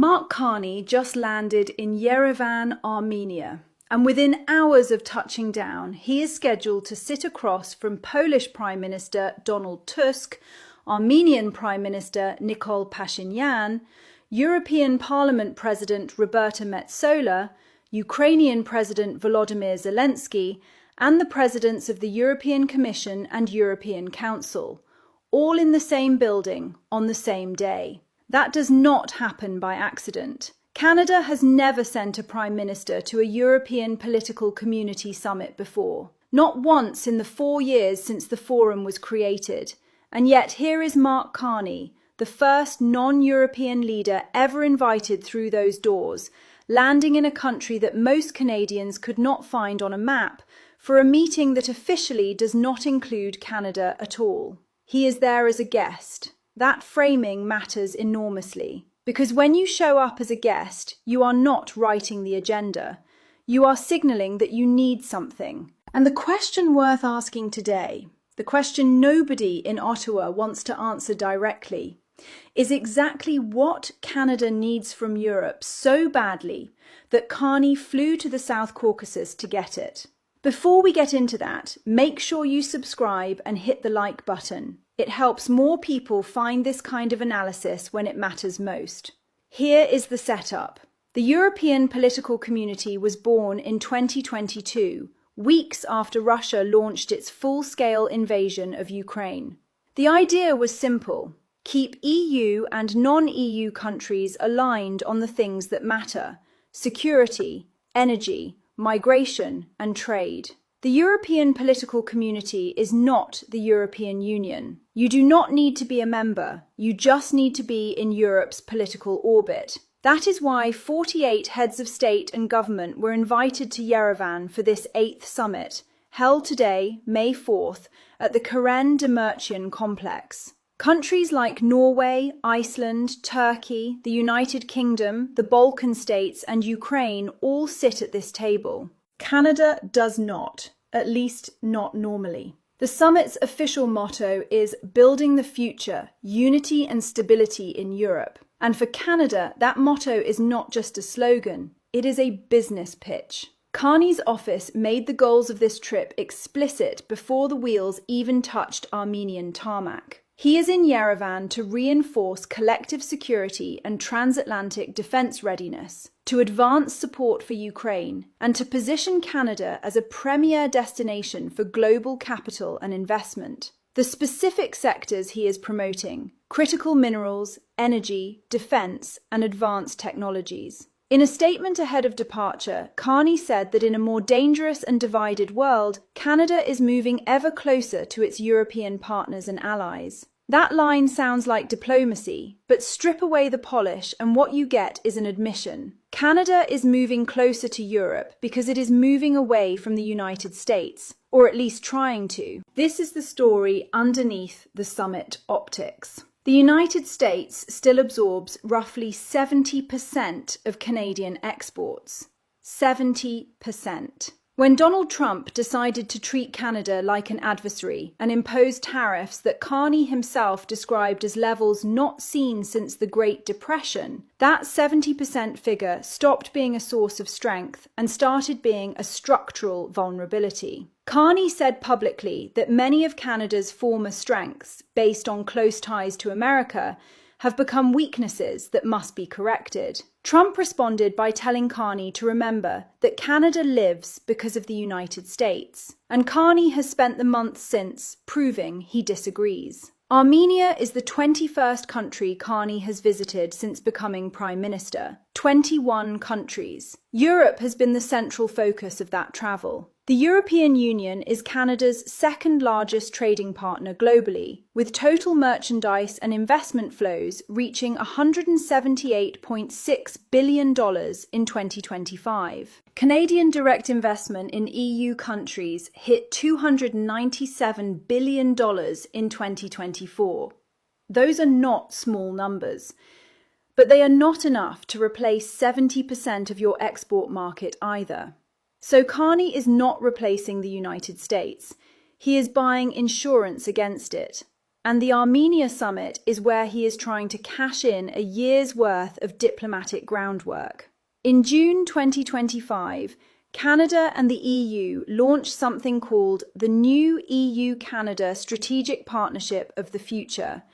Mark Carney just landed in Yerevan, Armenia, and within hours of touching down, he is scheduled to sit across from Polish Prime Minister Donald Tusk, Armenian Prime Minister Nikol Pashinyan, European Parliament President Roberta Metsola, Ukrainian President Volodymyr Zelensky, and the presidents of the European Commission and European Council, all in the same building on the same day. That does not happen by accident. Canada has never sent a Prime Minister to a European Political Community Summit before. Not once in the 4 years since the forum was created. And yet here is Mark Carney, the first non-European leader ever invited through those doors, landing in a country that most Canadians could not find on a map for a meeting that officially does not include Canada at all. He is there as a guest. That framing matters enormously, because when you show up as a guest, you are not writing the agenda. You are signalling that you need something. And the question worth asking today, the question nobody in Ottawa wants to answer directly, is exactly what Canada needs from Europe so badly that Carney flew to the South Caucasus to get it. Before we get into that, make sure you subscribe and hit the like button. It helps more people find this kind of analysis when it matters most. Here is the setup. The European political community was born in 2022, weeks after Russia launched its full-scale invasion of Ukraine. The idea was simple: keep EU and non-EU countries aligned on the things that matter: security, energy, migration, and trade. The European political community is not the European Union. You do not need to be a member. You just need to be in Europe's political orbit. That is why 48 heads of state and government were invited to Yerevan for this 8th summit, held today, May 4th, at the Karen Demirchian complex. Countries like Norway, Iceland, Turkey, the United Kingdom, the Balkan states, and Ukraine all sit at this table. Canada does not, at least not normally. The summit's official motto is "Building the Future, Unity and Stability in Europe." And for Canada, that motto is not just a slogan, it is a business pitch. Carney's office made the goals of this trip explicit before the wheels even touched Armenian tarmac. He is in Yerevan to reinforce collective security and transatlantic defense readiness, to advance support for Ukraine, and to position Canada as a premier destination for global capital and investment. The specific sectors he is promoting: critical minerals, energy, defense, and advanced technologies. In a statement ahead of departure, Carney said that in a more dangerous and divided world, Canada is moving ever closer to its European partners and allies. That line sounds like diplomacy, but strip away the polish and what you get is an admission. Canada is moving closer to Europe because it is moving away from the United States, or at least trying to. This is the story underneath the summit optics. The United States still absorbs roughly 70% of Canadian exports. 70%. When Donald Trump decided to treat Canada like an adversary and impose tariffs that Carney himself described as levels not seen since the Great Depression, that 70% figure stopped being a source of strength and started being a structural vulnerability. Carney said publicly that many of Canada's former strengths, based on close ties to America, have become weaknesses that must be corrected. Trump responded by telling Carney to remember that Canada lives because of the United States, and Carney has spent the months since proving he disagrees. Armenia is the 21st country Carney has visited since becoming Prime Minister. 21 countries. Europe has been the central focus of that travel. The European Union is Canada's second largest trading partner globally, with total merchandise and investment flows reaching $178.6 billion in 2025. Canadian direct investment in EU countries hit $297 billion in 2024. Those are not small numbers, but they are not enough to replace 70% of your export market either. So Carney is not replacing the United States. He is buying insurance against it. And the Armenia summit is where he is trying to cash in a year's worth of diplomatic groundwork. In June 2025, Canada and the EU launched something called the new EU-Canada Strategic Partnership of the Future,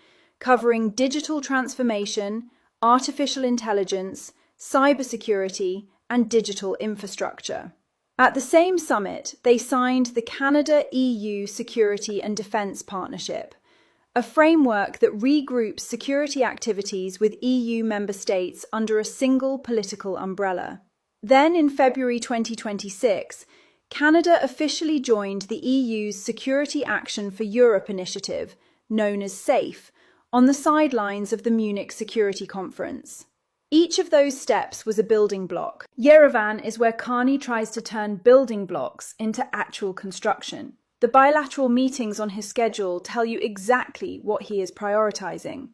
covering digital transformation, artificial intelligence, cybersecurity, and digital infrastructure. At the same summit, they signed the Canada-EU Security and Defence Partnership, a framework that regroups security activities with EU member states under a single political umbrella. Then, in February 2026, Canada officially joined the EU's Security Action for Europe initiative, known as SAFE, on the sidelines of the Munich Security Conference. Each of those steps was a building block. Yerevan is where Carney tries to turn building blocks into actual construction. The bilateral meetings on his schedule tell you exactly what he is prioritizing.